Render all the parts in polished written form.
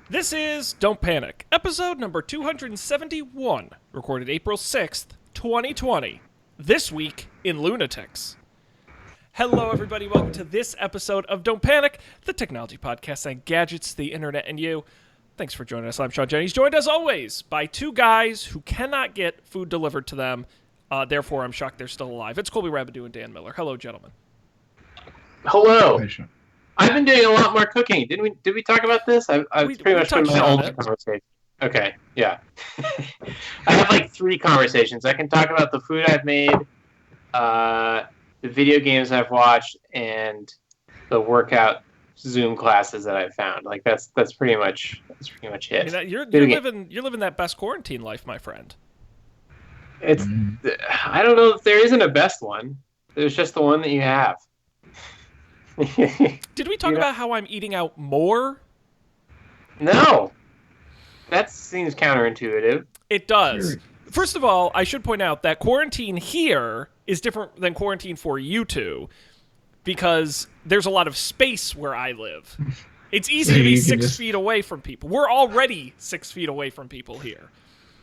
This is Don't Panic, episode number 271, recorded April 6th, 2020. This week in Lunatics. Hello, everybody. Welcome to this episode of Don't Panic, the technology podcast on gadgets, the internet, and you. Thanks for joining us. I'm Sean Jennings, joined as always by two guys who cannot get food delivered to them. Therefore, I'm shocked they're still alive. It's Colby Rabideau and Dan Miller. Hello, gentlemen. Hello. I've been doing a lot more cooking. Did we talk about this? I've pretty much been my old conversation. Okay, yeah. I have like 3 conversations. I can talk about the food I've made, the video games I've watched, and the workout Zoom classes that I've found. Like that's pretty much it. I mean, you're living that best quarantine life, my friend. I don't know if there isn't a best one. There's just the one that you have. Did we talk about how I'm eating out more? No. That seems counterintuitive. It does. Sure. First of all, I should point out that quarantine here is different than quarantine for you two because there's a lot of space where I live. It's easy to be 6 feet away from people. We're already 6 feet away from people here.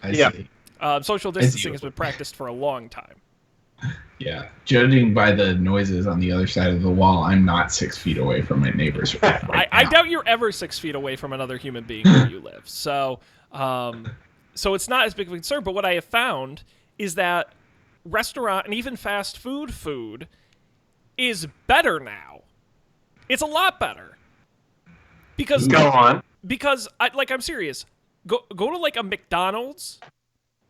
I see. Social distancing has been practiced for a long time. Yeah, judging by the noises on the other side of the wall, I'm not 6 feet away from my neighbors right now. I doubt you're ever 6 feet away from another human being where you live. So it's not as big of a concern. But what I have found is that restaurant and even fast food is better now. It's a lot better. Because go on. Because I'm serious. Go to like a McDonald's.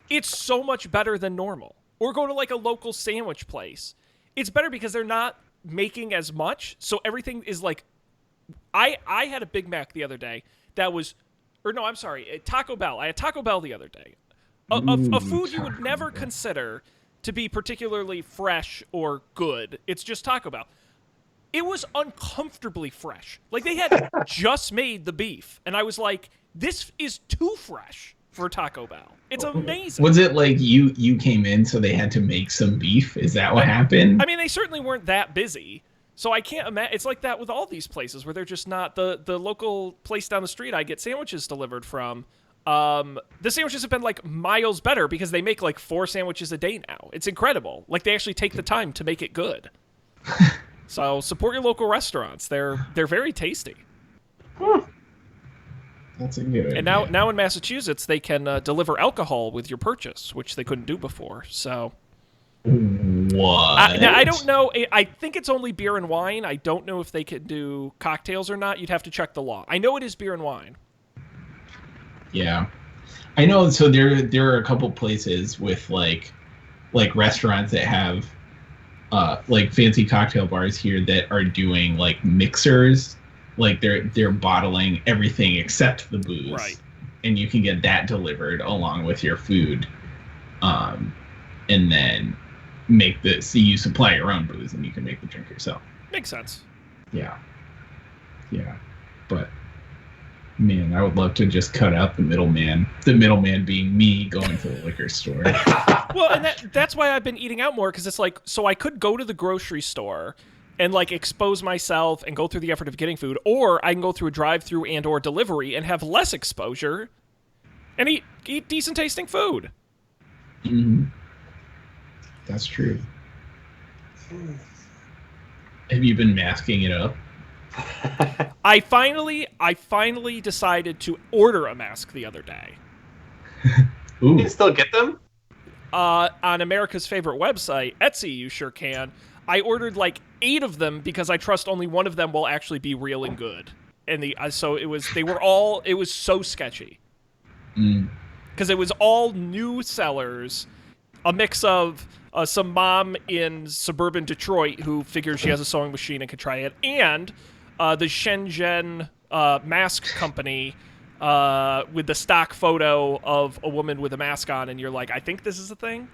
It's so much better than normal. Or go to like a local sandwich place. It's better because they're not making as much. So everything is like, I had a Big Mac the other day that was, Taco Bell. I had Taco Bell the other day. A food you would never consider to be particularly fresh or good. It's just Taco Bell. It was uncomfortably fresh. Like they had just made the beef. And I was like, this is too fresh for Taco Bell. It's amazing. Was it like you came in so they had to make some beef? Is that what happened? I mean, they certainly weren't that busy. So I can't imagine. It's like that with all these places where they're just not. The local place down the street I get sandwiches delivered from, the sandwiches have been like miles better because they make like 4 sandwiches a day now. It's incredible. Like they actually take the time to make it good. So support your local restaurants. They're very tasty. That's a good idea. And now in Massachusetts, they can deliver alcohol with your purchase, which they couldn't do before. So, what? Now, I don't know. I think it's only beer and wine. I don't know if they can do cocktails or not. You'd have to check the law. I know it is beer and wine. Yeah, I know. So there are a couple places with like restaurants that have like fancy cocktail bars here that are doing like mixers. Like they're bottling everything except the booze, right? And you can get that delivered along with your food, and then so you supply your own booze and you can make the drink yourself. Makes sense. Yeah. But man, I would love to just cut out the middleman. The middleman being me going to the liquor store. Well, and that's why I've been eating out more because it's like so I could go to the grocery store and like expose myself and go through the effort of getting food, or I can go through a drive-through and or delivery and have less exposure and eat decent tasting food. Mm-hmm. That's true. Have you been masking it up? I finally decided to order a mask the other day. You can still get them? On America's favorite website, Etsy, you sure can. I ordered like 8 of them because I trust only one of them will actually be real and good. And it was so sketchy. Because it was all new sellers, a mix of some mom in suburban Detroit who figures she has a sewing machine and can try it, and the Shenzhen mask company with the stock photo of a woman with a mask on, and you're like, I think this is a thing.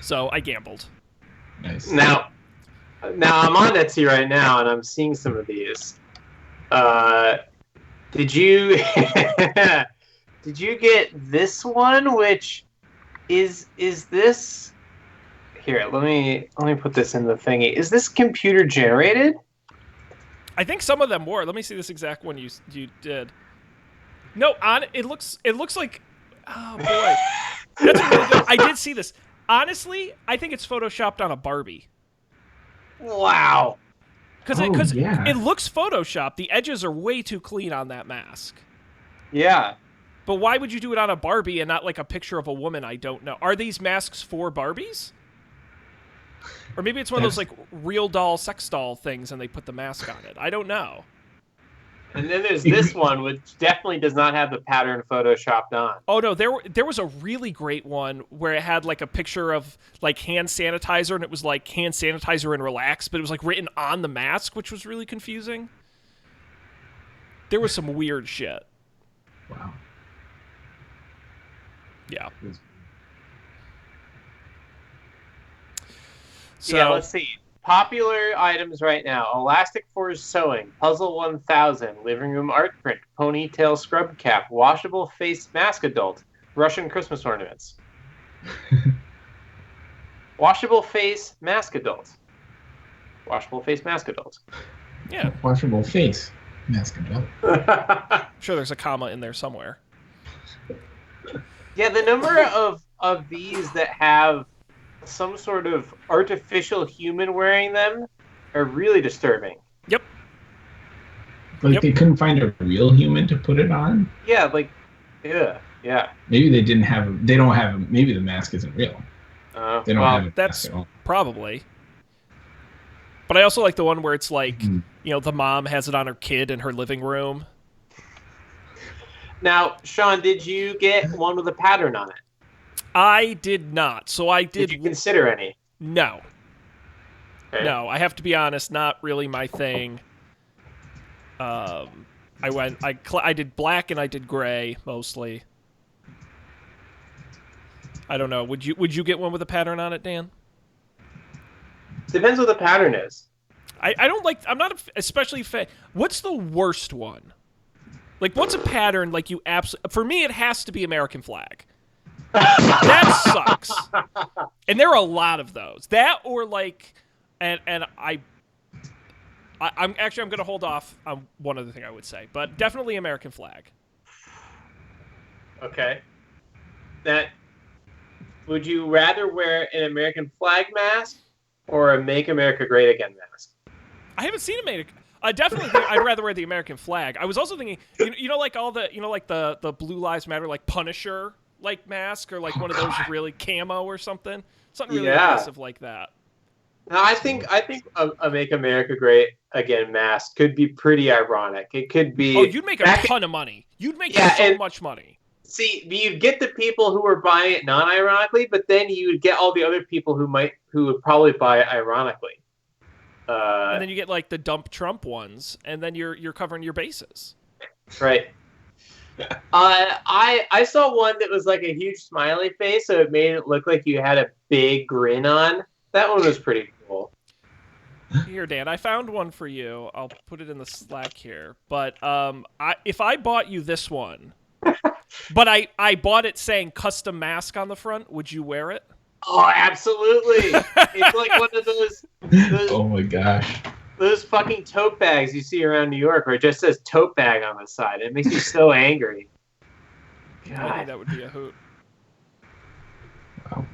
So I gambled. Nice. Now I'm on Etsy right now, and I'm seeing some of these. Did you get this one? Which is this? Here, let me put this in the thingy. Is this computer generated? I think some of them were. Let me see this exact one you did. No, it looks like, oh boy, that's a really good. I did see this. Honestly, I think it's photoshopped on a Barbie. Wow. Because it looks photoshopped. The edges are way too clean on that mask. Yeah. But why would you do it on a Barbie and not like a picture of a woman? I don't know. Are these masks for Barbies? Or maybe it's one of those like real doll, sex doll things, and they put the mask on it. I don't know. And then there's this one, which definitely does not have the pattern photoshopped on. Oh no, there was a really great one where it had like a picture of like hand sanitizer, and it was like hand sanitizer and relax, but it was like written on the mask, which was really confusing. There was some weird shit. Wow. Yeah. So yeah, let's see. Popular items right now: Elastic Force Sewing, Puzzle 1000, Living Room Art Print, Ponytail Scrub Cap, Washable Face Mask Adult, Russian Christmas Ornaments. Washable Face Mask Adult. Washable Face Mask Adult. Yeah. Washable Face Mask Adult. I'm sure there's a comma in there somewhere. Yeah, the number of these that have some sort of artificial human wearing them are really disturbing. Yep. Like they couldn't find a real human to put it on? Yeah, like, yeah. Maybe they don't have, maybe the mask isn't real. They don't have it. That's probably. But I also like the one where it's like, the mom has it on her kid in her living room. Now, Sean, did you get one with a pattern on it? I did not. So I did. Did you consider any? No. Okay. No, I have to be honest, not really my thing. I did black and I did gray mostly. I don't know. Would you get one with a pattern on it, Dan? Depends what the pattern is. I don't like. I'm not especially fan. What's the worst one? Like, what's a pattern like you absolutely? For me, it has to be American flag. That sucks. And there are a lot of those. That or like, and I'm going to hold off on one other thing I would say, but definitely American flag. Okay. Would you rather wear an American flag mask or a Make America Great Again mask? I haven't seen America. I definitely think I'd rather wear the American flag. I was also thinking, like all the, like the Blue Lives Matter, like Punisher, like mask, or like one of those really camo or something really aggressive like that. Now, I think a Make America Great Again mask could be pretty ironic. It could be. Oh, you'd make a ton of money. You'd make so much money. See, you'd get the people who were buying it non-ironically, but then you'd get all the other people who would probably buy it ironically. And then you get like the dump Trump ones, and then you're covering your bases. Right. I saw one that was like a huge smiley face, so it made it look like you had a big grin on. That one was pretty cool. Here, Dan, I found one for you. I'll put it in the Slack here. But if I bought you this one, but I bought it saying custom mask on the front, would you wear it? Oh, absolutely. It's like one of those oh my gosh. Those fucking tote bags you see around New York where it just says tote bag on the side. It makes you so angry. God. I think that would be a hoot. Wow.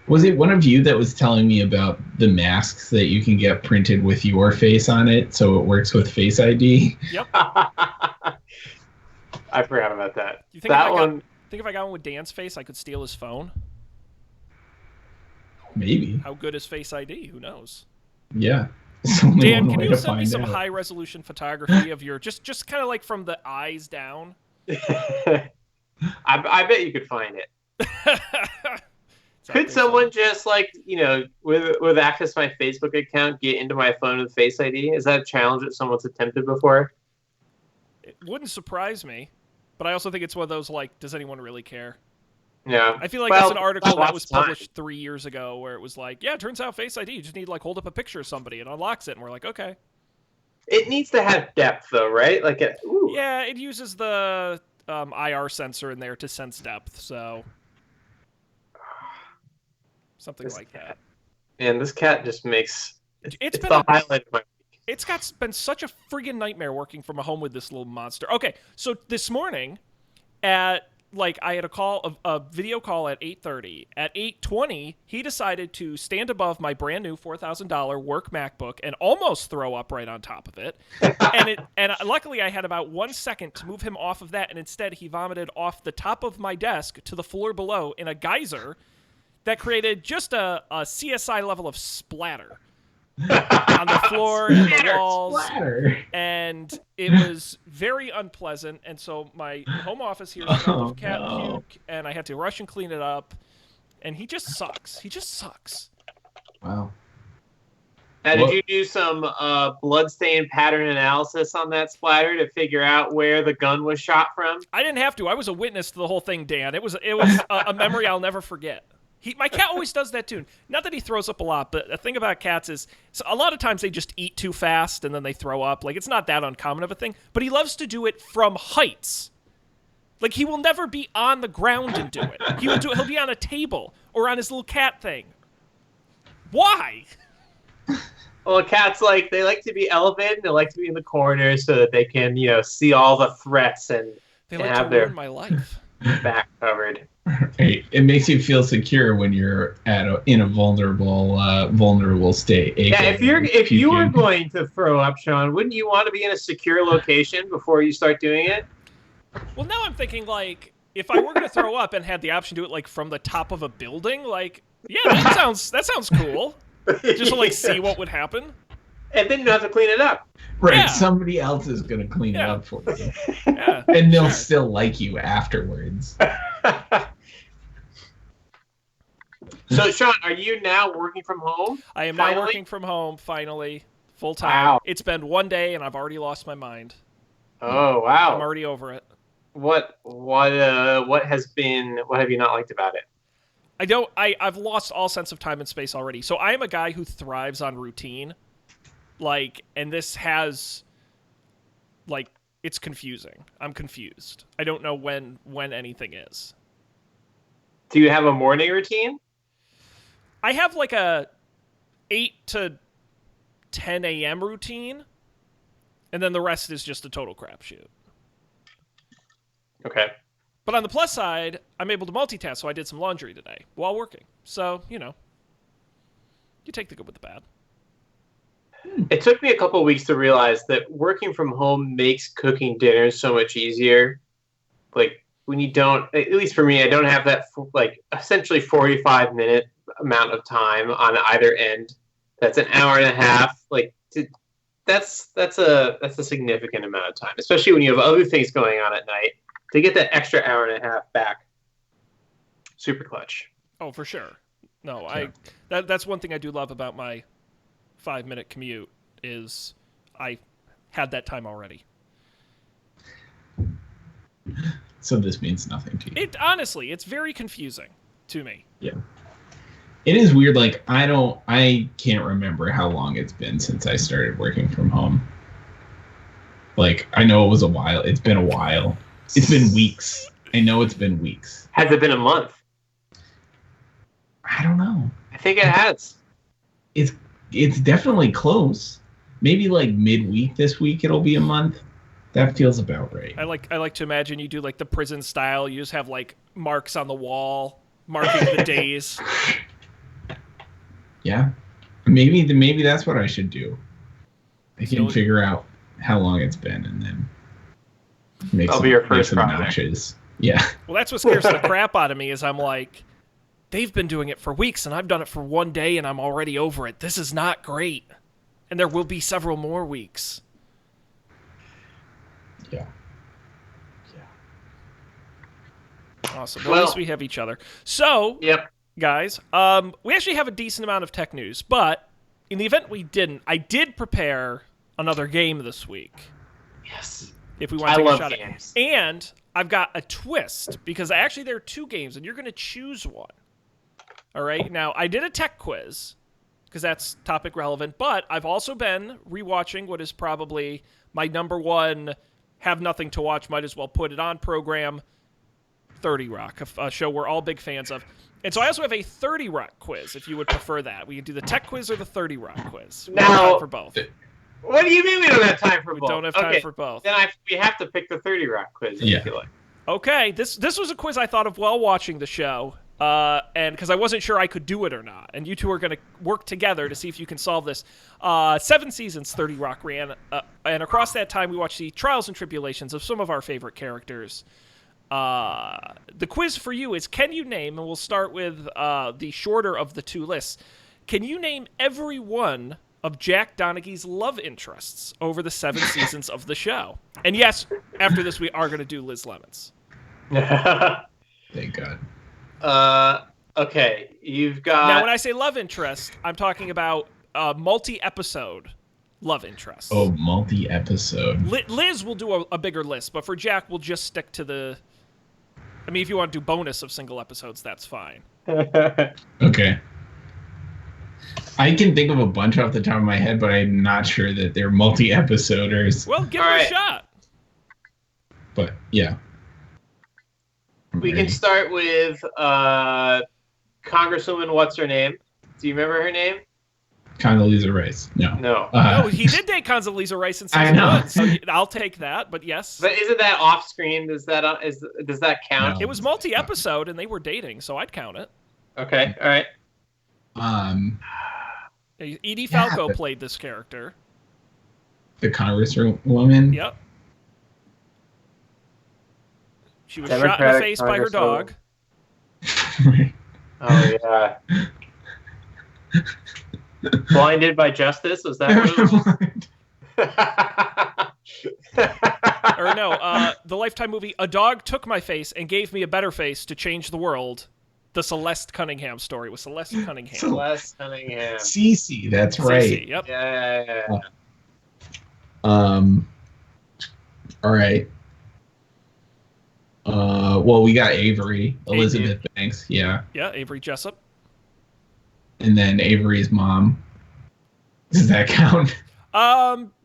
Was it one of you that was telling me about the masks that you can get printed with your face on it so it works with Face ID? Yep. I forgot about that. You think if I got one with Dan's face, I could steal his phone? Maybe. How good is Face ID? Who knows? Yeah. Dan, can you send me some high-resolution photography of your just kind of like from the eyes down? I bet you could find it. Could someone just like with access to my Facebook account get into my phone with Face ID? Is that a challenge that someone's attempted before? It wouldn't surprise me, but I also think it's one of those like, does anyone really care? Yeah. I feel like that's an article that was published 3 years ago where it was like, yeah, it turns out Face ID, you just need to like hold up a picture of somebody and unlocks it, and we're like, okay. It needs to have depth though, right? Like yeah, it uses the IR sensor in there to sense depth, so something like that. Man, this cat just makes it's the highlight of my week. It's been such a friggin' nightmare working from home with this little monster. Okay, so this morning I had a video call at 8:30. At 8:20, he decided to stand above my brand new $4,000 work MacBook and almost throw up right on top of it. And luckily I had about 1 second to move him off of that, and instead he vomited off the top of my desk to the floor below in a geyser that created just a CSI level of splatter on the floor and the walls, and it was very unpleasant. And so my home office here smelled of cat puke, and I had to rush and clean it up. And he just sucks. He just sucks. Wow. Now, did you do some bloodstain pattern analysis on that splatter to figure out where the gun was shot from? I didn't have to. I was a witness to the whole thing, Dan. It was a memory I'll never forget. My cat always does that too. Not that he throws up a lot, but the thing about cats is a lot of times they just eat too fast and then they throw up. Like, it's not that uncommon of a thing, but he loves to do it from heights. Like, he will never be on the ground and do it. He'll be on a table or on his little cat thing. Why? Well, cats they like to be elevated. They like to be in the corner so that they can, see all the threats and they like have to ruin my life. Back covered. Right. It makes you feel secure when you're in a vulnerable state. Yeah, if you were going to throw up, Sean, wouldn't you want to be in a secure location before you start doing it? Well, now I'm thinking, if I were going to throw up and had the option to do it, from the top of a building, yeah, that sounds cool. Just to, see what would happen. And then you don't have to clean it up. Right, yeah. Somebody else is going to clean it up for you. Yeah, and they'll still like you afterwards. So, Sean, are you now working from home? I am now working from home, finally, full time. Wow. It's been 1 day, and I've already lost my mind. Oh, wow. I'm already over it. What have you not liked about it? I've lost all sense of time and space already. So I am a guy who thrives on routine. And this has, it's confusing. I'm confused. I don't know when anything is. Do you have a morning routine? I have a 8 to 10 a.m. routine, and then the rest is just a total crapshoot. Okay. But on the plus side, I'm able to multitask, so I did some laundry today while working. So, you take the good with the bad. It took me a couple of weeks to realize that working from home makes cooking dinner so much easier. When you don't, at least for me, I don't have that essentially 45-minute amount of time on either end. That's an hour and a half. That's a significant amount of time, especially when you have other things going on at night. To get that extra hour and a half back, super clutch. Oh, for sure. No, yeah. That's one thing I do love about my 5-minute commute is I had that time already. So this means nothing to you. Honestly, it's very confusing to me. Yeah. It is weird. I can't remember how long it's been since I started working from home. I know it was a while. It's been a while. It's been weeks. I know it's been weeks. Has it been a month? I don't know. I think it has. It's definitely close. Maybe midweek this week it'll be a month. That feels about right. I like to imagine you do the prison style. You just have marks on the wall marking the days. Yeah. Maybe that's what I should do. I can figure out how long it's been and then That'll be your first project. Notches. Yeah. Well, that's what scares the crap out of me is I'm they've been doing it for weeks and I've done it for 1 day and I'm already over it. This is not great. And there will be several more weeks. Yeah. Awesome. Well, at least we have each other. So, yep. Guys, we actually have a decent amount of tech news, but in the event we didn't, I did prepare another game this week. Yes. If we want to take a shot games. at it. And I've got a twist, because actually there are 2 games, and you're going to choose one. All right? Now, I did a tech quiz, because that's topic relevant, but I've also been rewatching what is probably my number one have nothing to watch, might as well put it on program, 30 Rock, a show we're all big fans of. And so I also have a 30 Rock quiz, if you would prefer that. We can do the tech quiz or the 30 Rock quiz. Now, for both. What do you mean we don't have time for both? We don't have time for both. Then we have to pick the 30 Rock quiz. Yeah. I feel like. Okay, this was a quiz I thought of while watching the show, and because I wasn't sure I could do it or not. And you two are going to work together to see if you can solve this. 7 seasons 30 Rock ran, and across that time we watched the trials and tribulations of some of our favorite characters. The quiz for you is, can you name, and we'll start with the shorter of the two lists, can you name every one of Jack Donaghy's love interests over the 7 seasons of the show? And yes, after this we are going to do Liz Lemons. Thank God. Okay, you've got... Now, when I say love interest, I'm talking about multi-episode love interest. Oh, multi-episode. Liz will do a bigger list, but for Jack, we'll just stick to the... I mean, if you want to do bonus of single episodes, that's fine. Okay. I can think of a bunch off the top of my head, but I'm not sure that they're multi-episoders. Well, give it a shot. But, yeah. We can start with Congresswoman, what's her name? Do you remember her name? Condoleezza Rice. No. No. No, he did date Condoleezza Rice in season 1, so I'll take that, but yes. But isn't that off screen? Does that count? No, it was multi-episode, and they were dating, so I'd count it. Okay, all right. Edie Falco played this character. The Congresswoman? Yep. She was shot in the face by her dog. Oh, yeah. Blinded by Justice? Was that what Or no, the Lifetime movie, A Dog Took My Face and Gave Me a Better Face to Change the World. The Celeste Cunningham story with Celeste Cunningham. Celeste Cunningham. Cece, that's right. Cece, yep. Yeah. All right. Well, we got Avery, Elizabeth Banks, yeah. Yeah, Avery Jessup. And then Avery's mom. Does that count?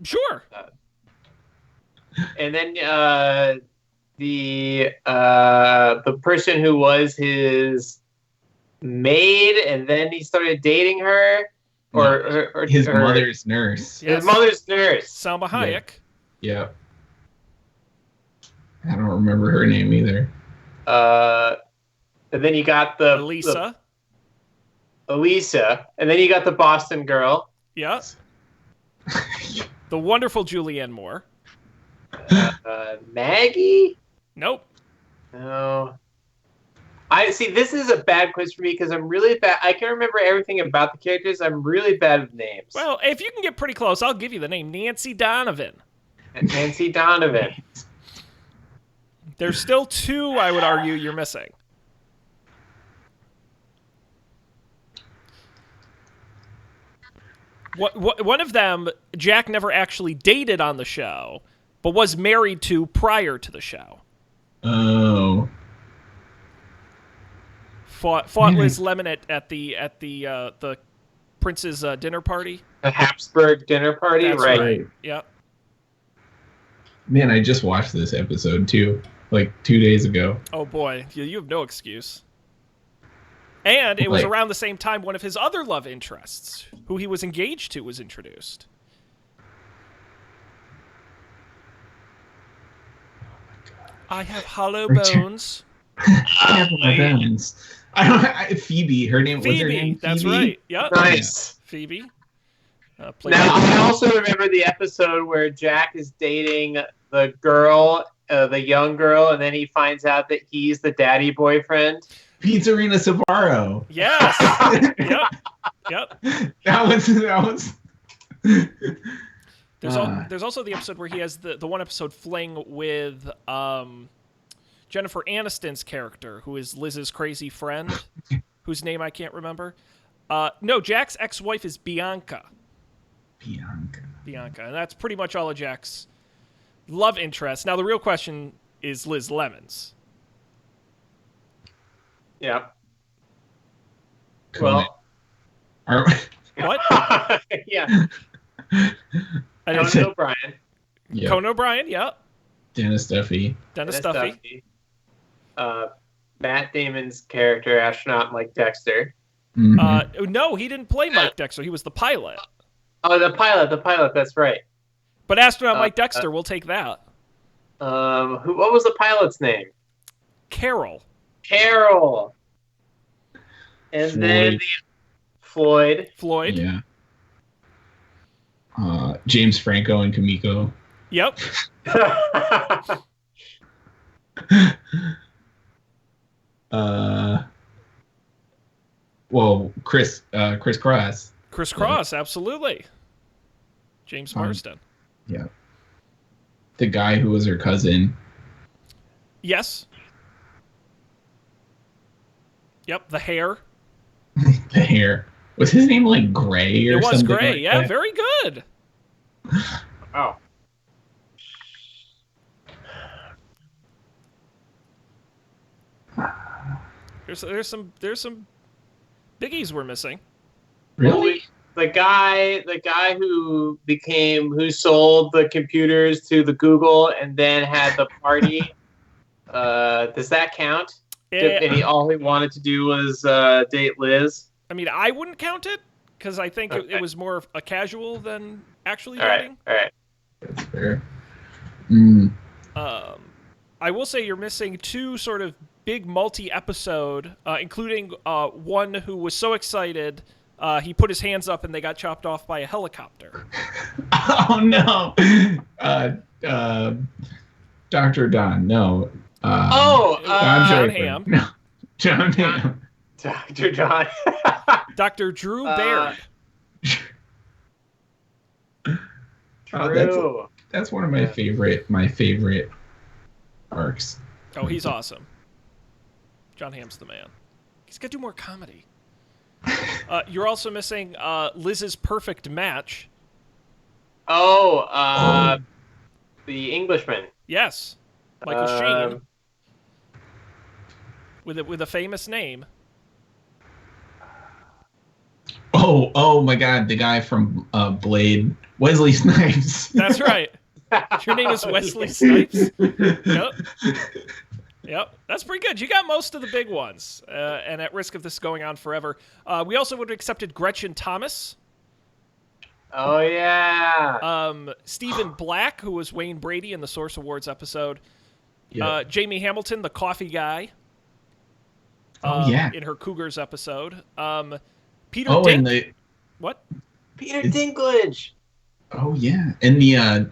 Sure. And then the person who was his maid, and then he started dating her, or his mother's nurse. Yes. His mother's nurse, Salma Hayek. Yeah. I don't remember her name either. And then you got the Elisa, and then you got the Boston girl. Yeah. The wonderful Julianne Moore. Maggie? Nope. No. I see. This is a bad quiz for me because I'm really bad. I can remember everything about the characters. I'm really bad with names. Well, if you can get pretty close, I'll give you the name Nancy Donovan. Nancy Donovan. There's still 2, I would argue, you're missing. One of them, Jack never actually dated on the show, but was married to prior to the show. Oh. Fought Liz Lemon at the prince's dinner party. The Habsburg dinner party, That's right? Yeah. Man, I just watched this episode too, like 2 days ago. Oh boy, you have no excuse. And it was around the same time one of his other love interests, who he was engaged to, was introduced. I have hollow bones. I have my bones. Phoebe, her name was her name. That's Phoebe? right. Yep. Nice. Phoebe. Now, I also remember the episode where Jack is dating the girl, the young girl, and then he finds out that he's the daddy boyfriend. Pizzarina Sabaro. Yes. Yep. That was. There's also the episode where he has the one episode fling with Jennifer Aniston's character, who is Liz's crazy friend, whose name I can't remember. No, Jack's ex-wife is Bianca. Bianca, and that's pretty much all of Jack's love interest. Now the real question is Liz Lemon's. Yeah. Conan. Well. What? Yeah. Conan O'Brien. Yep. Conan O'Brien, yeah. Dennis Duffy. Dennis Duffy. Matt Damon's character, astronaut Mike Dexter. Mm-hmm. No, he didn't play Mike Dexter. He was the pilot. Oh, the pilot. That's right. But astronaut Mike Dexter, we'll take that. What was the pilot's name? Carol. Carol. And then Floyd. Yeah. James Franco and Kamiko. Yep. Well, Chris Cross. Chris Cross, absolutely. James Marsden. Yeah. The guy who was her cousin. Yes. Yep, the hair. The hair. Was his name like Gray or something? It was Gray, like yeah, that? very good. Oh. There's some biggies we're missing. Really? The guy who sold the computers to the Google and then had the party. Does that count? And all he wanted to do was date Liz. I mean, I wouldn't count it because I think it was more of a casual than actually dating. All right. That's fair. I will say you're missing two sort of big multi-episode, including one who was so excited he put his hands up and they got chopped off by a helicopter. Oh no! Dr. Don, no. John Hamm. No, John Hamm. Dr. John. Dr. Drew Baird. That's one of my favorite arcs. Oh, he's awesome. John Hamm's the man. He's got to do more comedy. You're also missing Liz's perfect match. The Englishman. Yes, Michael Sheen. With a famous name. Oh my God! The guy from Blade, Wesley Snipes. That's right. Your name is Wesley Snipes. Yep, that's pretty good. You got most of the big ones, and at risk of this going on forever, we also would have accepted Gretchen Thomas. Oh yeah. Stephen Black, who was Wayne Brady in the Source Awards episode. Yeah. Jamie Hamilton, the coffee guy. In her Cougars episode. Peter Dink. What? Peter Dinklage. Oh yeah, and the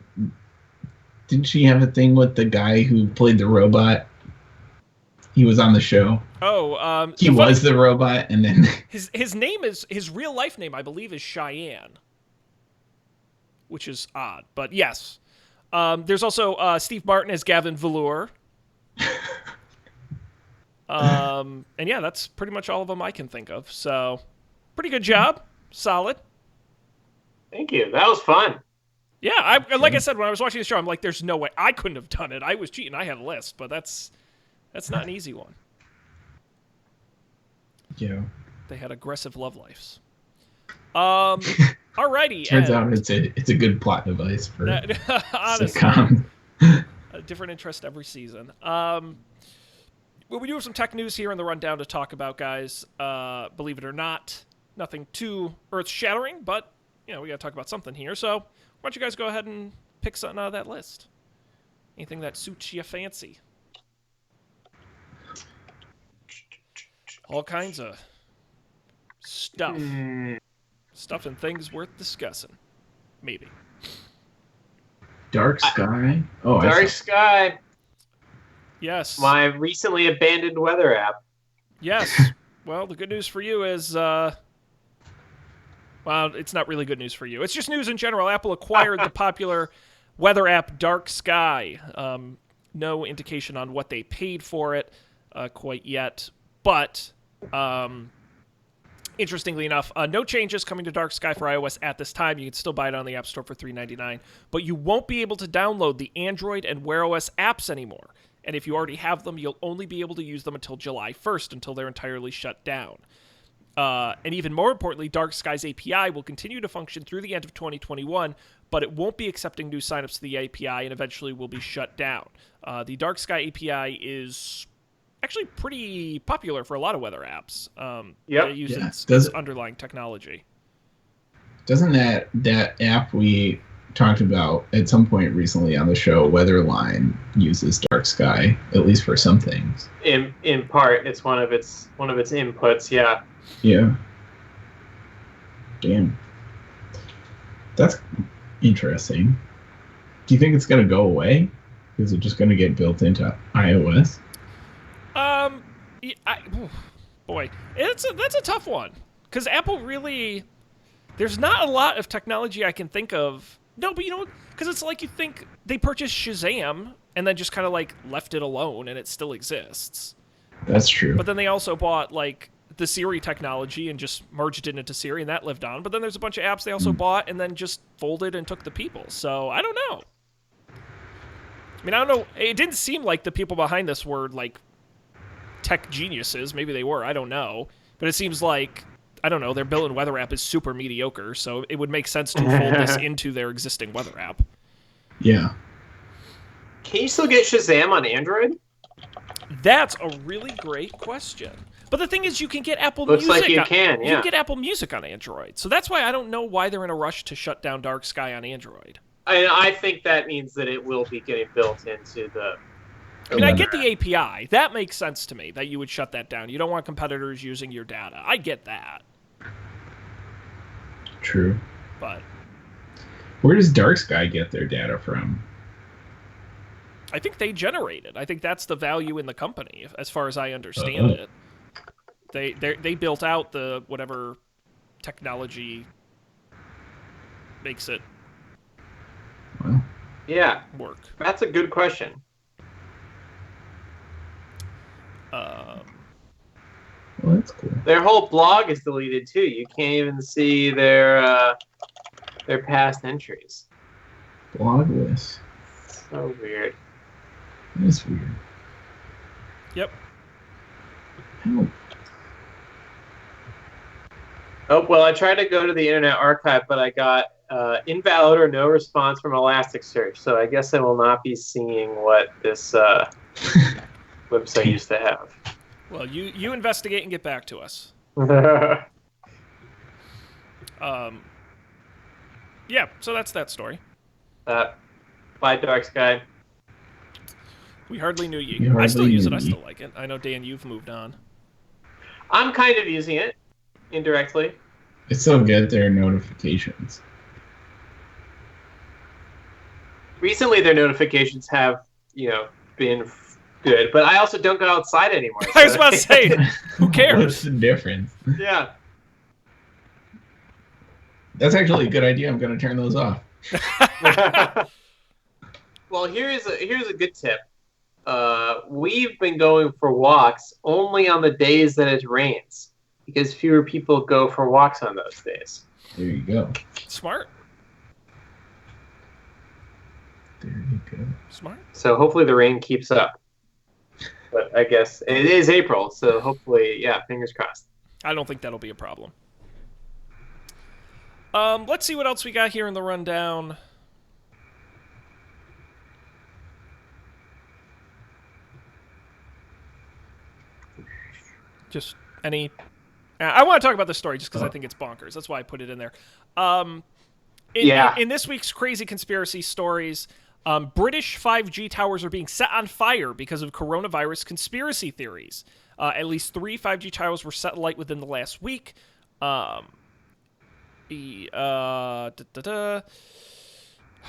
didn't she have a thing with the guy who played the robot? He was on the show. Oh, he was the robot, and then his name is his real life name, I believe, is Cheyenne, which is odd, but yes. There's also Steve Martin as Gavin Velour. And yeah, that's pretty much all of them I can think of. So, pretty good job, solid. Thank you. That was fun. Yeah, like I said, when I was watching the show, I'm like, there's no way I couldn't have done it. I was cheating. I had a list, but that's not an easy one. Yeah. They had aggressive love lives. Alrighty. Turns out it's a good plot device for honestly, sitcom. A different interest every season. Well, we do have some tech news here in the rundown to talk about, guys. Believe it or not, nothing too earth-shattering, but we got to talk about something here. So why don't you guys go ahead and pick something out of that list? Anything that suits your fancy? All kinds of stuff. Stuff and things worth discussing. Maybe. Dark Sky. Dark Sky. Yes. My recently abandoned weather app. Yes. Well, the good news for you is, well, it's not really good news for you. It's just news in general. Apple acquired the popular weather app Dark Sky. No indication on what they paid for it quite yet. But interestingly enough, no changes coming to Dark Sky for iOS at this time. You can still buy it on the App Store for $3.99. But you won't be able to download the Android and Wear OS apps anymore. And if you already have them, you'll only be able to use them until July 1st, until they're entirely shut down. And even more importantly, Dark Sky's API will continue to function through the end of 2021, but it won't be accepting new signups to the API and eventually will be shut down. The Dark Sky API is actually pretty popular for a lot of weather apps. They use its underlying technology. Doesn't that app we talked about at some point recently on the show, Weatherline, uses dark sky, at least for some things. In part, it's one of its inputs. Yeah. Yeah. Damn. That's interesting. Do you think it's going to go away? Is it just going to get built into iOS? Boy, that's a tough one. Because Apple really... There's not a lot of technology I can think of. No, but because it's like you think they purchased Shazam and then just kind of like left it alone and it still exists. That's true. But then they also bought like the Siri technology and just merged it into Siri and that lived on. But then there's a bunch of apps they also bought and then just folded and took the people. So I don't know. I mean, I don't know. It didn't seem like the people behind this were like tech geniuses. Maybe they were. I don't know. But it seems like, I don't know, their built-in weather app is super mediocre, so it would make sense to fold this into their existing weather app. Yeah. Can you still get Shazam on Android? That's a really great question. But the thing is, you can get Apple Looks Music. Like you can, yeah. You can get Apple Music on Android. So that's why I don't know why they're in a rush to shut down Dark Sky on Android. I think that means that it will be getting built into the... I mean, I get the API. That makes sense to me, that you would shut that down. You don't want competitors using your data. I get that. True. But where does Dark Sky get their data from? I think they generate it. I think that's the value in the company, as far as I understand it. They built out the whatever technology makes it work. That's a good question. Well, that's cool. Their whole blog is deleted too. You can't even see their past entries. Blogless. So weird. That's weird. Yep. Help. Oh, well, I tried to go to the Internet Archive, but I got invalid or no response from Elasticsearch, so I guess I will not be seeing what this website used to have. Well, you investigate and get back to us. Yeah, so that's that story. Bye, Dark Sky. We hardly knew ye. I still use it. I still like it. I know, Dan, you've moved on. I'm kind of using it indirectly. I still get their notifications. Recently, their notifications have, been good, but I also don't go outside anymore. I was about to say, who cares? What's the difference? Yeah. That's actually a good idea. I'm going to turn those off. Well, here's a good tip. We've been going for walks only on the days that it rains, because fewer people go for walks on those days. There you go. Smart. There you go. Smart. So hopefully the rain keeps up. But I guess it is April, so hopefully, fingers crossed. I don't think that'll be a problem. Let's see what else we got here in the rundown. Just any... I want to talk about this story just because I think it's bonkers. That's why I put it in there. In this week's Crazy Conspiracy Stories, British 5G towers are being set on fire because of coronavirus conspiracy theories. At least 3 5G towers were set alight within the last week.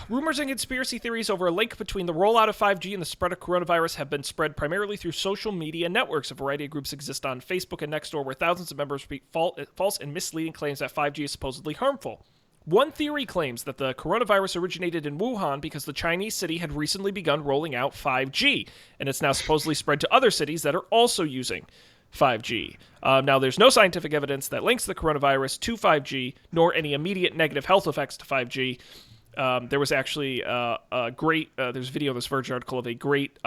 Rumors and conspiracy theories over a link between the rollout of 5G and the spread of coronavirus have been spread primarily through social media networks. A variety of groups exist on Facebook and Nextdoor where thousands of members repeat false and misleading claims that 5G is supposedly harmful. One theory claims that the coronavirus originated in Wuhan because the Chinese city had recently begun rolling out 5G, and it's now supposedly spread to other cities that are also using 5G. Now, there's no scientific evidence that links the coronavirus to 5G, nor any immediate negative health effects to 5G. There was actually a great, there's a video in this Verge article of a great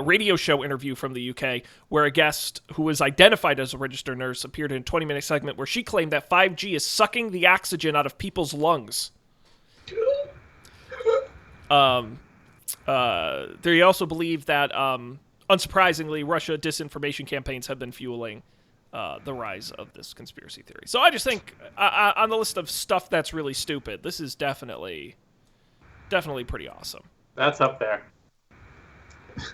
radio show interview from the UK where a guest who was identified as a registered nurse appeared in a 20-minute segment where she claimed that 5G is sucking the oxygen out of people's lungs. They also believe that, unsurprisingly, Russia disinformation campaigns have been fueling the rise of this conspiracy theory. So I just think on the list of stuff that's really stupid, this is definitely pretty awesome. That's up there.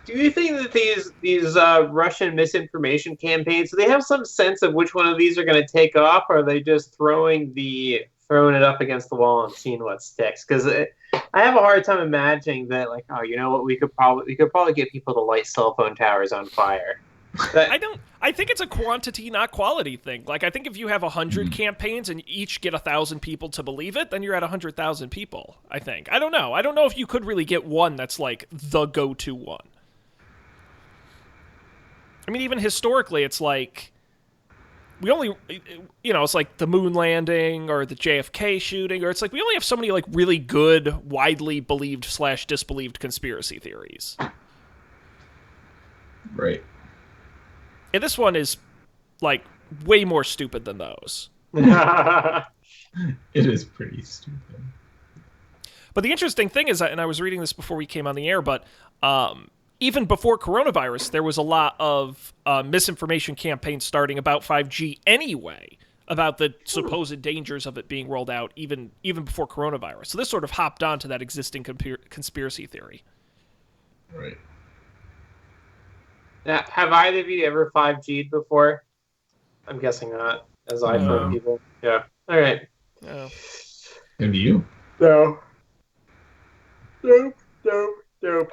Do you think that these Russian misinformation campaigns, do they have some sense of which one of these are going to take off, or are they just throwing it up against the wall and seeing what sticks? Because I have a hard time imagining that, like, oh, you know what, we could probably get people to light cell phone towers on fire. I think it's a quantity, not quality thing. Like, I think if you have 100 campaigns and each get 1,000 people to believe it, then you're at 100,000 people, I think. I don't know. I don't know if you could really get one that's, like, the go-to one. I mean, even historically, it's like, we only, it's like the moon landing or the JFK shooting, or it's like we only have so many, like, really good, widely believed / disbelieved conspiracy theories. Right. And this one is, like, way more stupid than those. It is pretty stupid. But the interesting thing is, and I was reading this before we came on the air, but even before coronavirus, there was a lot of misinformation campaigns starting about 5G anyway, about the supposed dangers of it being rolled out even before coronavirus. So this sort of hopped onto that existing conspiracy theory. Right. Now, have either of you ever 5G'd before? I'm guessing not, as iPhone people. Yeah. All right. No. Have you? No. Nope. To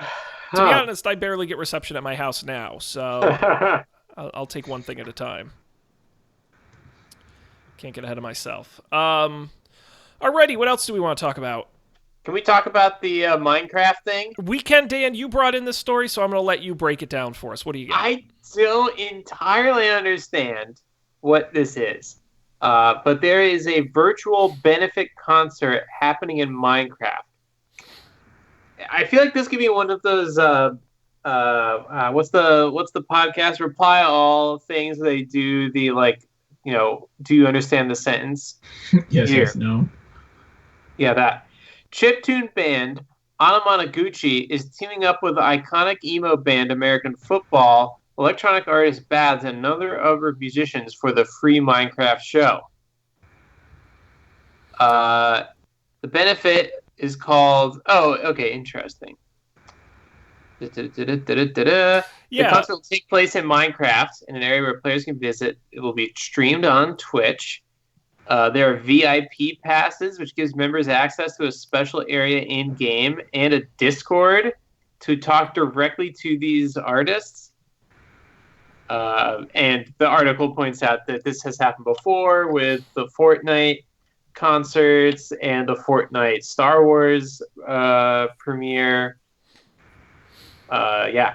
be honest, I barely get reception at my house now, so I'll take one thing at a time. Can't get ahead of myself. Alrighty, what else do we want to talk about? Can we talk about the Minecraft thing? We can, Dan. You brought in this story, so I'm going to let you break it down for us. What do you got? I don't entirely understand what this is, but there is a virtual benefit concert happening in Minecraft. I feel like this could be one of those what's the podcast Reply All things where they do the, like, do you understand the sentence? Yes, no. Yeah, that. Chiptune band Anamanaguchi is teaming up with the iconic emo band American Football, electronic artist Babs, and another other musicians for the free Minecraft show. The benefit is called... Oh, okay, interesting. The concert will take place in Minecraft, in an area where players can visit. It will be streamed on Twitch. There are VIP passes, which gives members access to a special area in-game, and a Discord to talk directly to these artists. And the article points out that this has happened before with the Fortnite concerts and the Fortnite Star Wars premiere. Yeah.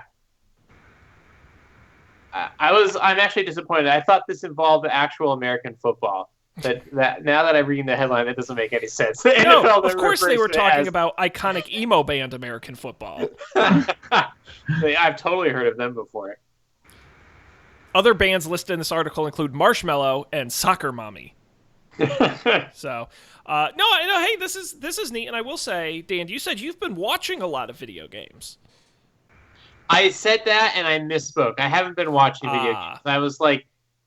I'm actually disappointed. I thought this involved actual American football. That now that I'm reading the headline, it doesn't make any sense. No, of course they were talking about iconic emo band American Football. I've totally heard of them before. Other bands listed in this article include Marshmello and Soccer Mommy. So, hey, this is neat, and I will say, Dan, you said you've been watching a lot of video games. I said that, and I misspoke. I haven't been watching video games.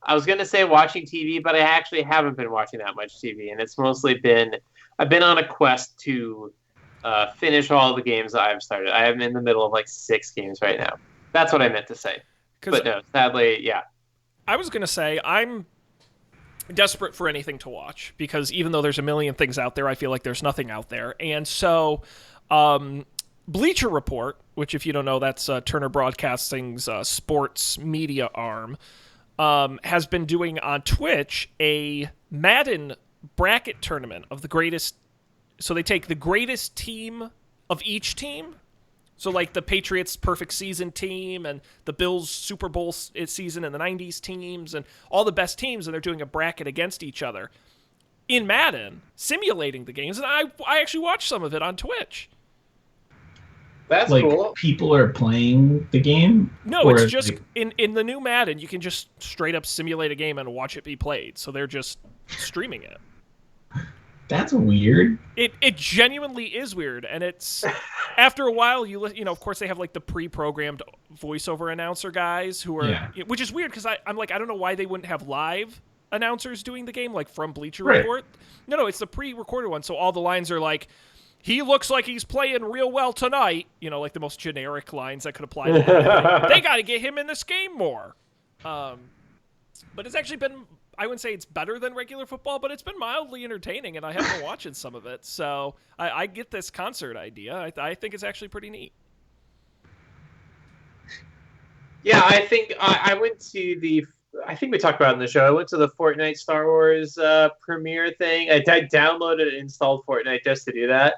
I was going to say watching TV, but I actually haven't been watching that much TV, and it's mostly been... I've been on a quest to finish all the games that I've started. I am in the middle of, like, 6 games right now. That's what I meant to say. But no, sadly, yeah. I was going to say, I'm desperate for anything to watch, because even though there's a million things out there, I feel like there's nothing out there. And so... Bleacher Report, which, if you don't know, that's Turner Broadcasting's sports media arm, has been doing on Twitch a Madden bracket tournament of the greatest. So they take the greatest team of each team. So, like, the Patriots' perfect season team and the Bills' Super Bowl season in the 90s teams and all the best teams, and they're doing a bracket against each other in Madden, simulating the games. And I actually watched some of it on Twitch. That's like, cool. People are playing the game? No, it's just in the new Madden, you can just straight up simulate a game and watch it be played. So they're just streaming it. That's weird. It genuinely is weird, and it's after a while you know, of course they have like the pre-programmed voiceover announcer guys who are which is weird because I'm like, I don't know why they wouldn't have live announcers doing the game like from Bleacher Report. No, it's the pre-recorded one, so all the lines are like, he looks like he's playing real well tonight, you know, like the most generic lines that could apply to anything. They got to get him in this game more. But it's actually been, I wouldn't say it's better than regular football, but it's been mildly entertaining, and I have been watching some of it. So I get this concert idea. I think it's actually pretty neat. Yeah, I think I went to I think we talked about it in the show. I went to the Fortnite Star Wars premiere thing. I downloaded and installed Fortnite just to do that.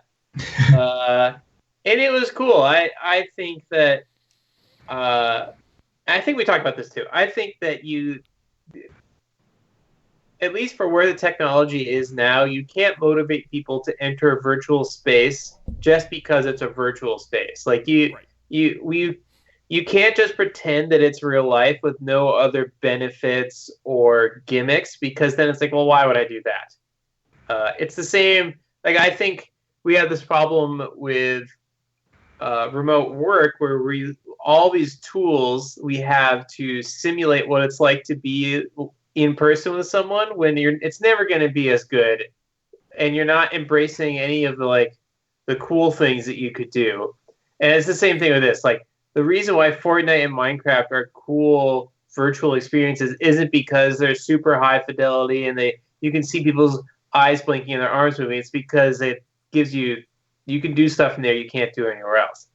And it was cool. I think that I think we talked about this too. I think that at least for where the technology is now, you can't motivate people to enter a virtual space just because it's a virtual space. Like you can't just pretend that it's real life with no other benefits or gimmicks, because then it's like, well, why would I do that? It's the same. Like, I think we have this problem with remote work where all these tools we have to simulate what it's like to be in person with someone when it's never going to be as good, and you're not embracing any of the cool things that you could do. And it's the same thing with this. Like, the reason why Fortnite and Minecraft are cool virtual experiences isn't because they're super high fidelity and you can see people's eyes blinking and their arms moving. It's because it gives you can do stuff in there you can't do anywhere else.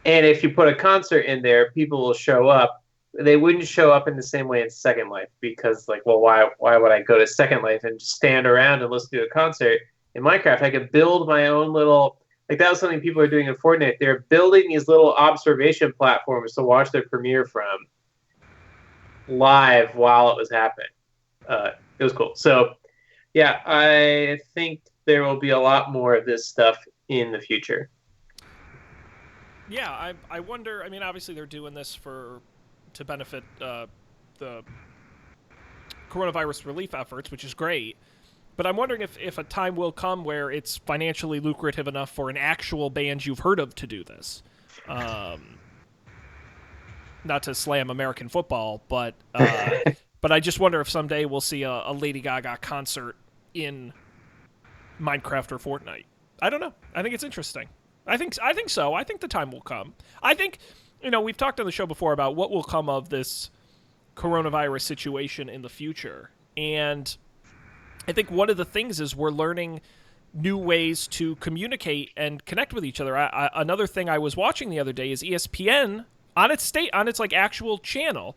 And if you put a concert in there, people will show up. They wouldn't show up in the same way in Second Life, because, like, well, why would I go to Second Life and just stand around and listen to a concert? In Minecraft, I could build my own little, like, that was something people are doing in Fortnite. They're building these little observation platforms to watch their premiere from live while it was happening. It was cool. So, yeah, I think there will be a lot more of this stuff in the future. Yeah, I wonder. I mean, obviously they're doing this to benefit the coronavirus relief efforts, which is great. But I'm wondering if a time will come where it's financially lucrative enough for an actual band you've heard of to do this. Not to slam American football, but I just wonder if someday we'll see a Lady Gaga concert in Minecraft or Fortnite. I don't know. I think it's interesting. I think so. I think the time will come. I think, we've talked on the show before about what will come of this coronavirus situation in the future. And I think one of the things is we're learning new ways to communicate and connect with each other. Another thing I was watching the other day is ESPN on its like actual channel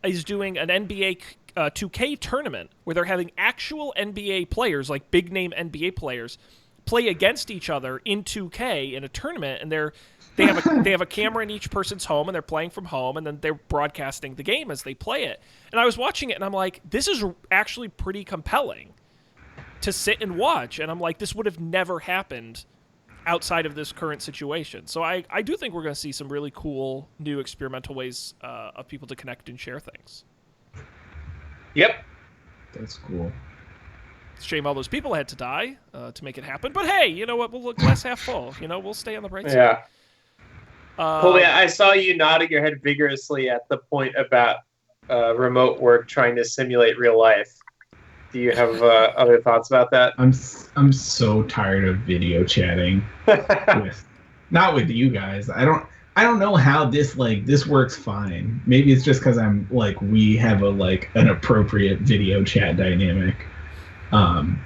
is doing an NBA 2K tournament where they're having actual NBA players, like big name NBA players, play against each other in 2K in a tournament, and they have a camera in each person's home, and they're playing from home, and then they're broadcasting the game as they play it. And I was watching it, and I'm like, this is actually pretty compelling to sit and watch. And I'm like, this would have never happened outside of this current situation. So I do think we're going to see some really cool new experimental ways of people to connect and share things. Yep. That's cool. Shame all those people had to die to make it happen. But hey, you know what? We'll look glass half full. We'll stay on the bright side. Yeah. I saw you nodding your head vigorously at the point about remote work trying to simulate real life. Do you have other thoughts about that? I'm so tired of video chatting. Not with you guys. I don't know how this works fine. Maybe it's just because we have an appropriate video chat dynamic. Or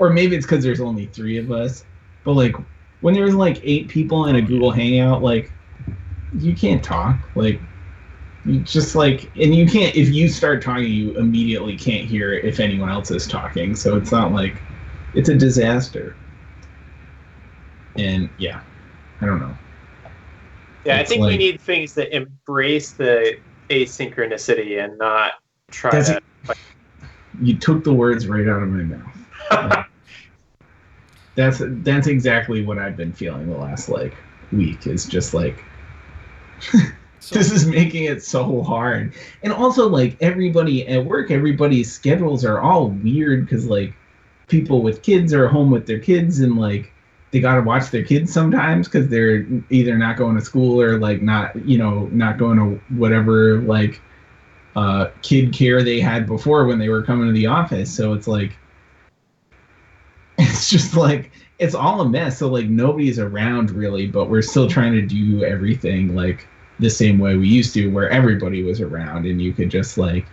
maybe it's because there's only 3 of us. But when there's 8 people in a Google Hangout, you can't talk. You just and you can't, if you start talking, you immediately can't hear if anyone else is talking. So it's not it's a disaster. And yeah, I don't know. Yeah, I think we need things that embrace the asynchronicity and not try to. You took the words right out of my mouth. That's exactly what I've been feeling the last week. Is just this is making it so hard. And also everybody at work, everybody's schedules are all weird because people with kids are home with their kids, and like they got to watch their kids sometimes because they're either not going to school or like not going to whatever like kid care they had before when they were coming to the office. So it's like it's just like it's all a mess. So like nobody's around really, but we're still trying to do everything like the same way we used to, where everybody was around and you could just like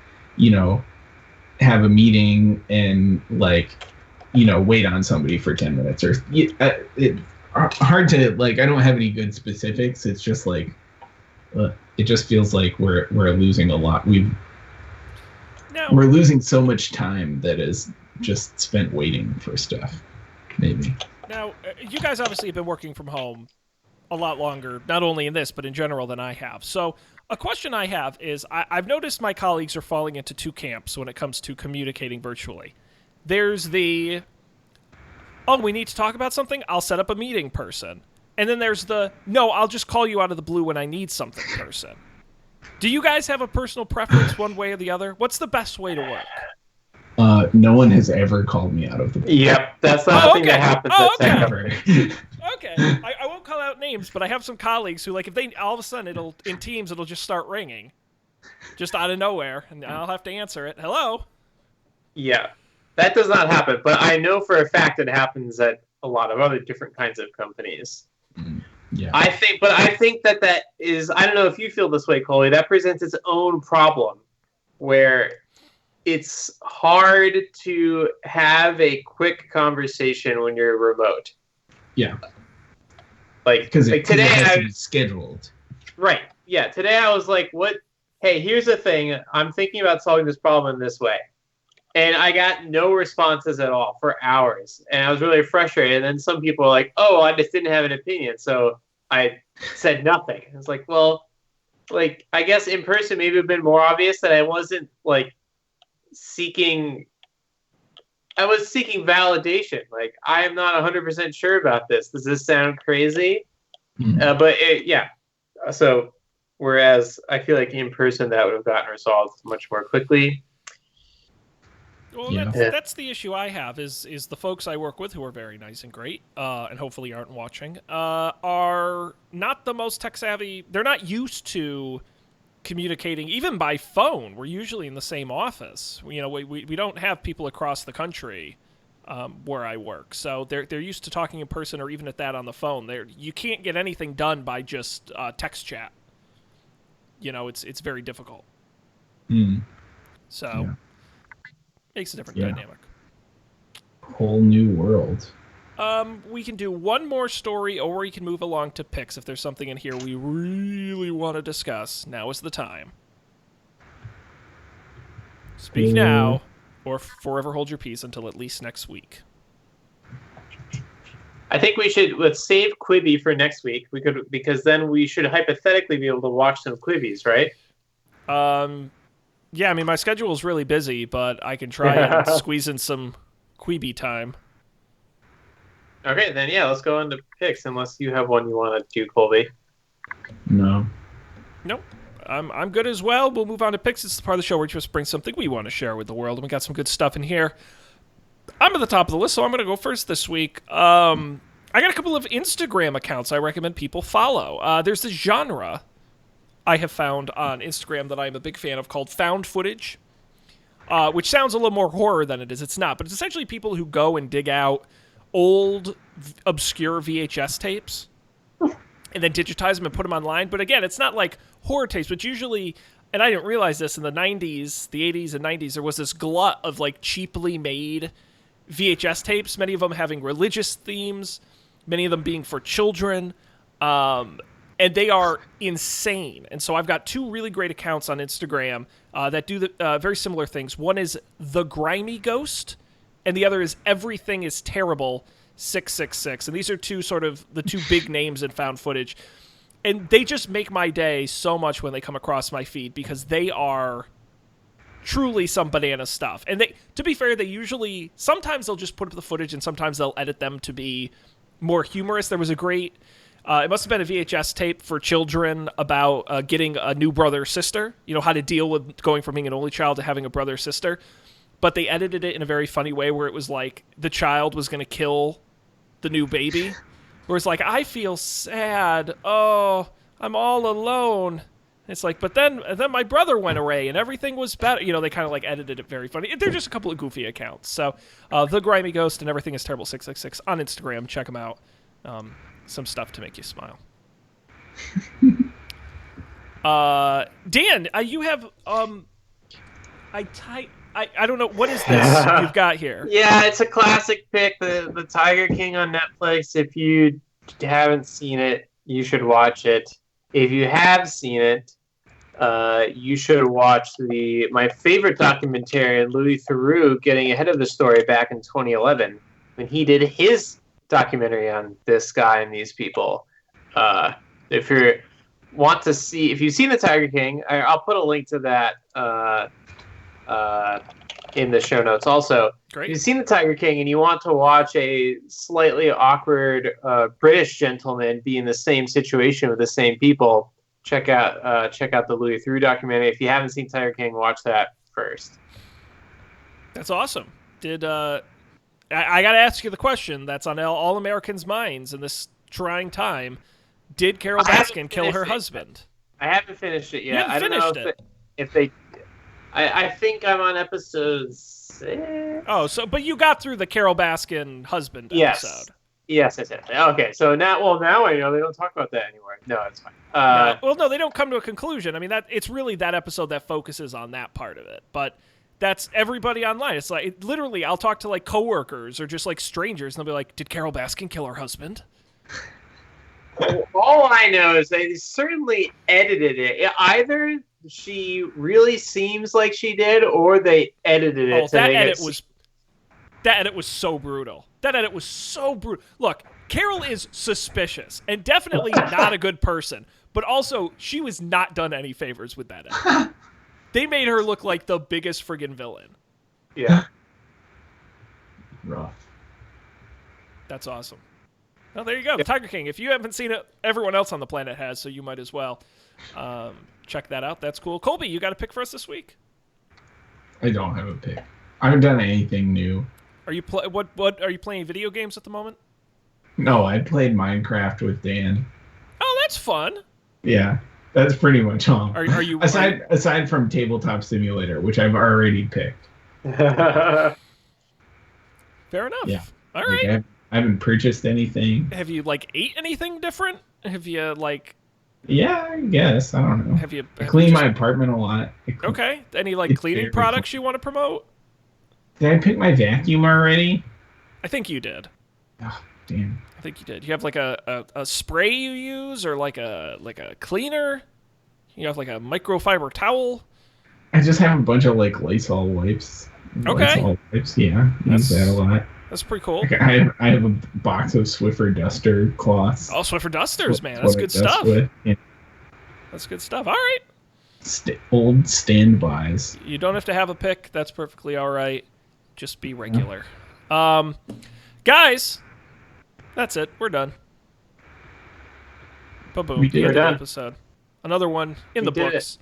have a meeting and like wait on somebody for 10 minutes or it's hard to like. I don't have any good specifics. It's just like it just feels like we're losing a lot. We're losing so much time that is just spent waiting for stuff. Maybe. Now, you guys obviously have been working from home a lot longer, not only in this, but in general than I have. So a question I have is I've noticed my colleagues are falling into two camps when it comes to communicating virtually. There's the, we need to talk about something, I'll set up a meeting person. And then there's the, no, I'll just call you out of the blue when I need something person. Do you guys have a personal preference one way or the other? What's the best way to work? No one has ever called me out of the blue. Yep, that's not a thing that happens okay. Okay, I won't call out names, but I have some colleagues who, like, if they all of a sudden in Teams it'll just start ringing, just out of nowhere, and I'll have to answer it. Hello. Yeah, that does not happen, but I know for a fact it happens at a lot of other different kinds of companies. Yeah, I think that is. I don't know if you feel this way, Coley. That presents its own problem, where it's hard to have a quick conversation when you're remote. Yeah. Because today it has to be scheduled. Right. Yeah. Today I was like, "What? Hey, here's the thing. I'm thinking about solving this problem in this way," and I got no responses at all for hours, and I was really frustrated. And then some people were like, "Oh, I just didn't have an opinion," so I said nothing. It's like, well, like I guess in person maybe it'd been more obvious that I wasn't like seeking. I was seeking validation. Like, I am not 100% sure about this. Does this sound crazy? Mm-hmm. So, whereas I feel like in person that would have gotten resolved much more quickly. Well, yeah. That's the issue I have is the folks I work with, who are very nice and great, and hopefully aren't watching, are not the most tech savvy. They're not used to communicating even by phone. We're usually in the same office. We don't have people across the country where I work, so they're used to talking in person, or even at that on the phone. You can't get anything done by just text chat. It's very difficult. So makes a different dynamic. Whole new world. We can do one more story, or we can move along to picks if there's something in here we really want to discuss. Now is the time. Speak now, or forever hold your peace until at least next week. I think let's save Quibi for next week. Because then we should hypothetically be able to watch some Quibis, right? Yeah, I mean, my schedule is really busy, but I can try and squeeze in some Quibi time. Okay, then let's go on to picks, unless you have one you want to do, Colby. No. Nope. I'm good as well. We'll move on to picks. It's the part of the show where we just bring something we want to share with the world, and we got some good stuff in here. I'm at the top of the list, so I'm going to go first this week. I got a couple of Instagram accounts I recommend people follow. There's this genre I have found on Instagram that I'm a big fan of called found footage, which sounds a little more horror than it is. It's not, but it's essentially people who go and dig out old, obscure VHS tapes and then digitize them and put them online. But again, it's not like horror tapes, but usually, and I didn't realize this, in the 90s, the 80s and 90s, there was this glut of like cheaply made VHS tapes, many of them having religious themes, many of them being for children, and they are insane. And so I've got two really great accounts on Instagram that do very similar things. One is The Grimy Ghost, and the other is Everything is Terrible 666. And these are the two big names in found footage. And they just make my day so much when they come across my feed, because they are truly some banana stuff. And to be fair, sometimes they'll just put up the footage, and sometimes they'll edit them to be more humorous. There was a great, it must have been a VHS tape for children about getting a new brother or sister, how to deal with going from being an only child to having a brother or sister. but they edited it in a very funny way where it was like the child was going to kill the new baby. Where it's like, I feel sad. Oh, I'm all alone. It's like, but then my brother went away and everything was better. You know, they kind of like edited it very funny. They're just a couple of goofy accounts. So, The Grimy Ghost and Everything is Terrible 666 on Instagram. Check them out. Some stuff to make you smile. Dan, you have I don't know, what is this you've got here? Yeah, it's a classic pick, the Tiger King on Netflix. If you haven't seen it, you should watch it. If you have seen it, you should watch my favorite documentarian, Louis Theroux, getting ahead of the story back in 2011 when he did his documentary on this guy and these people. If you've seen the Tiger King, I'll put a link to that in the show notes. Also, Great. If you've seen the Tiger King and you want to watch a slightly awkward British gentleman be in the same situation with the same people, check out the Louis Theroux documentary. If you haven't seen Tiger King, watch that first. That's awesome. I got to ask you the question that's on all Americans' minds in this trying time. Did Carol Baskin kill her husband? I haven't finished it yet. I don't know if they. I think I'm on episode 6. Oh, but you got through the Carol Baskin husband episode. Yes. Okay, so now I know they don't talk about that anymore. No, it's fine. No, they don't come to a conclusion. I mean, it's really that episode that focuses on that part of it. But that's everybody online. It's like, literally, I'll talk to like coworkers or just like strangers, and they'll be like, "Did Carol Baskin kill her husband?" All I know is they certainly edited it. Either she really seems like she did, or they edited it. That edit was so brutal. Look, Carol is suspicious and definitely not a good person, but also she was not done any favors with that edit. They made her look like the biggest friggin' villain. Yeah. Rough. That's awesome. Well, there you go. Tiger King. If you haven't seen it, everyone else on the planet has, so you might as well check that out. That's cool. Colby, you got a pick for us this week? I don't have a pick. I haven't done anything new. Are you what are you playing video games at the moment? No, I played Minecraft with Dan. Oh, that's fun. Yeah, that's pretty much all. Are you aside from Tabletop Simulator, which I've already picked? Fair enough. Yeah. All right. I haven't purchased anything. Have you ate anything different? Have you Yeah, I guess. I don't know. I clean my apartment a lot. Okay. Any cleaning products you want to promote? Did I pick my vacuum already? I think you did. Oh, damn. I think you did. You have a spray you use, or like a cleaner? You have a microfiber towel? I just have a bunch of Lysol wipes. Okay. Lysol wipes, yeah. Use that a lot. That's pretty cool. I have a box of Swiffer Duster cloths. Oh, Swiffer Dusters, man. That's good stuff. Yeah. That's good stuff. All right. Old standbys. You don't have to have a pick. That's perfectly all right. Just be regular. Guys, that's it. We're done. Ba-boom. We did. End of the episode. Another one in the books.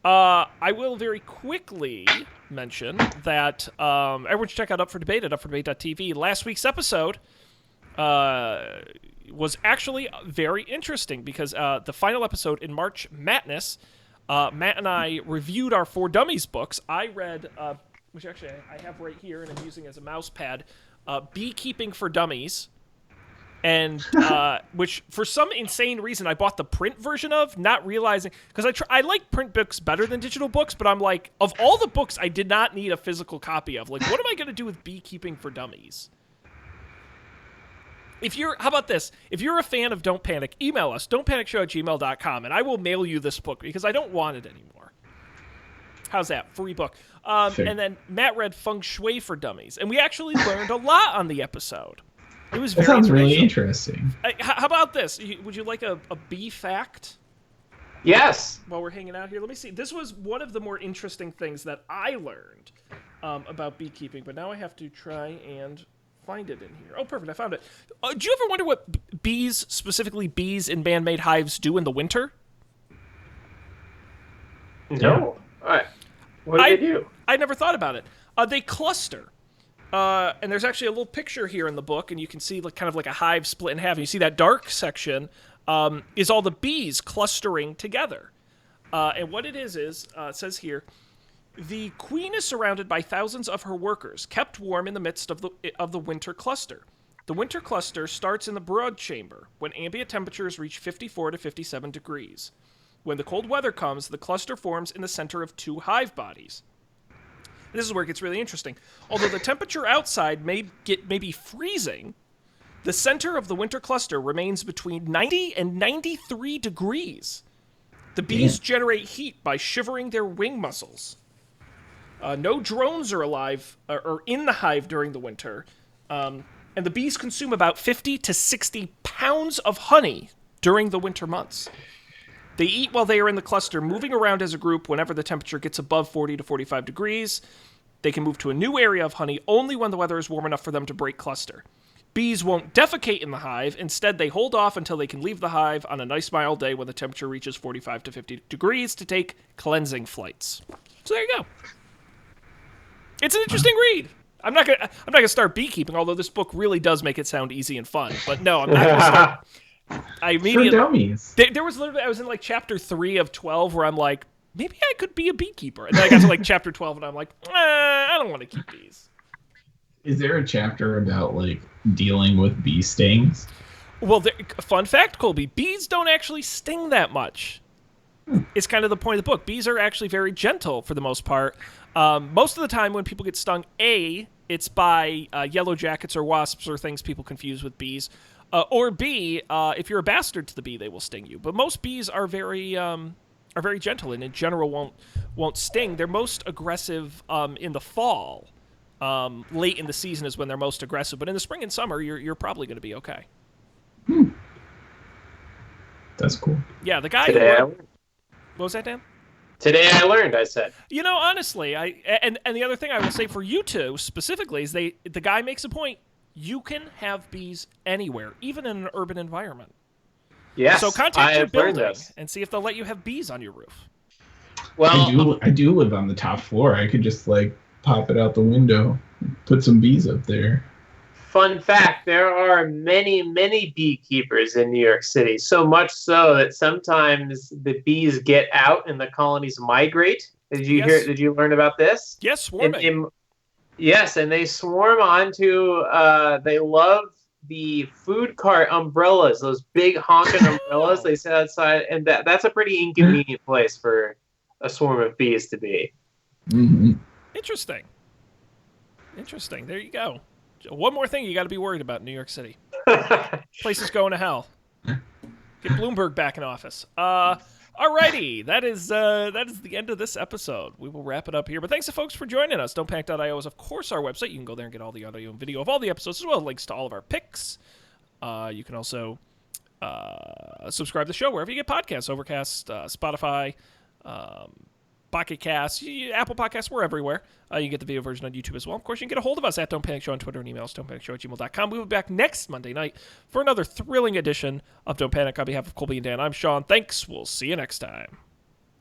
I will very quickly mention that everyone should check out Up for Debate at upfordebate.tv. Last week's episode was actually very interesting because the final episode in March Madness, Matt and I reviewed our For Dummies books. I read, which actually I have right here and I'm using as a mouse pad, Beekeeping for Dummies. And which for some insane reason I bought the print version of, not realizing, because I like print books better than digital books, but I'm like, of all the books I did not need a physical copy of, what am I going to do with Beekeeping for Dummies? How about this? If you're a fan of Don't Panic, email us, don'tpanicshow@gmail.com, and I will mail you this book because I don't want it anymore. How's that? Free book. Sure. And then Matt read Feng Shui for Dummies, and we actually learned a lot on the episode. It was that sounds really interesting. How about this? Would you like a bee fact? Yes. While we're hanging out here, let me see. This was one of the more interesting things that I learned about beekeeping, but now I have to try and find it in here. Oh, perfect. I found it. Do you ever wonder what bees, specifically bees in man-made hives, do in the winter? No. All right. What do they do? I never thought about it. They cluster. And there's actually a little picture here in the book, and you can see kind of like a hive split in half. And you see that dark section is all the bees clustering together. And what it is it says here, the queen is surrounded by thousands of her workers, kept warm in the midst of the winter cluster. The winter cluster starts in the brood chamber, when ambient temperatures reach 54 to 57 degrees. When the cold weather comes, the cluster forms in the center of 2 hive bodies. This is where it gets really interesting. Although the temperature outside may be freezing, the center of the winter cluster remains between 90 and 93 degrees. The bees generate heat by shivering their wing muscles. No drones are alive or in the hive during the winter, and the bees consume about 50 to 60 pounds of honey during the winter months. They eat while they are in the cluster, moving around as a group whenever the temperature gets above 40 to 45 degrees. They can move to a new area of honey only when the weather is warm enough for them to break cluster. Bees won't defecate in the hive. Instead, they hold off until they can leave the hive on a nice mild day when the temperature reaches 45 to 50 degrees to take cleansing flights. So there you go. It's an interesting read. I'm not gonna start beekeeping, although this book really does make it sound easy and fun. But no, I'm not gonna start. I immediately, for dummies. There was literally, I was in like chapter 3 of 12 where I'm like, maybe I could be a beekeeper. And then I got to like chapter 12 and I'm like, I don't want to keep bees. Is there a chapter about like dealing with bee stings? Well, fun fact, Colby, bees don't actually sting that much. It's kind of the point of the book. Bees are actually very gentle for the most part. Most of the time when people get stung, it's by yellow jackets or wasps or things people confuse with bees. Or B, if you're a bastard to the bee, they will sting you. But most bees are very gentle and in general won't sting. They're most aggressive in the fall. Late in the season is when they're most aggressive. But in the spring and summer, you're probably going to be okay. That's cool. Yeah, the guy what was that, Dan? Today I learned, I said. You know, honestly, and the other thing I will say for you two specifically is the guy makes a point. You can have bees anywhere, even in an urban environment. Yes, so contact your building and see if they'll let you have bees on your roof. Well, I do live on the top floor. I could just like pop it out the window, put some bees up there. Fun fact, there are many, many beekeepers in New York City, so much so that sometimes the bees get out and the colonies migrate. Did you learn about this? Yes, swarming. Yes, and they swarm onto, they love the food cart umbrellas, those big honking umbrellas they set outside, and that's a pretty inconvenient place for a swarm of bees to be. Mm-hmm. Interesting. There you go. One more thing you got to be worried about in New York City. Place is going to hell. Get Bloomberg back in office. Alrighty, that is the end of this episode. We will wrap it up here. But thanks to folks for joining us. Don'tPanic.io is, of course, our website. You can go there and get all the audio and video of all the episodes, as well as links to all of our picks. You can also subscribe to the show wherever you get podcasts. Overcast, Spotify, Pocket Cast, Apple Podcasts, we're everywhere. You can get the video version on YouTube as well. Of course, you can get a hold of us at Don't Panic Show on Twitter and email us, don'tpanicshow@gmail.com. We'll be back next Monday night for another thrilling edition of Don't Panic. On behalf of Colby and Dan, I'm Sean. Thanks. We'll see you next time.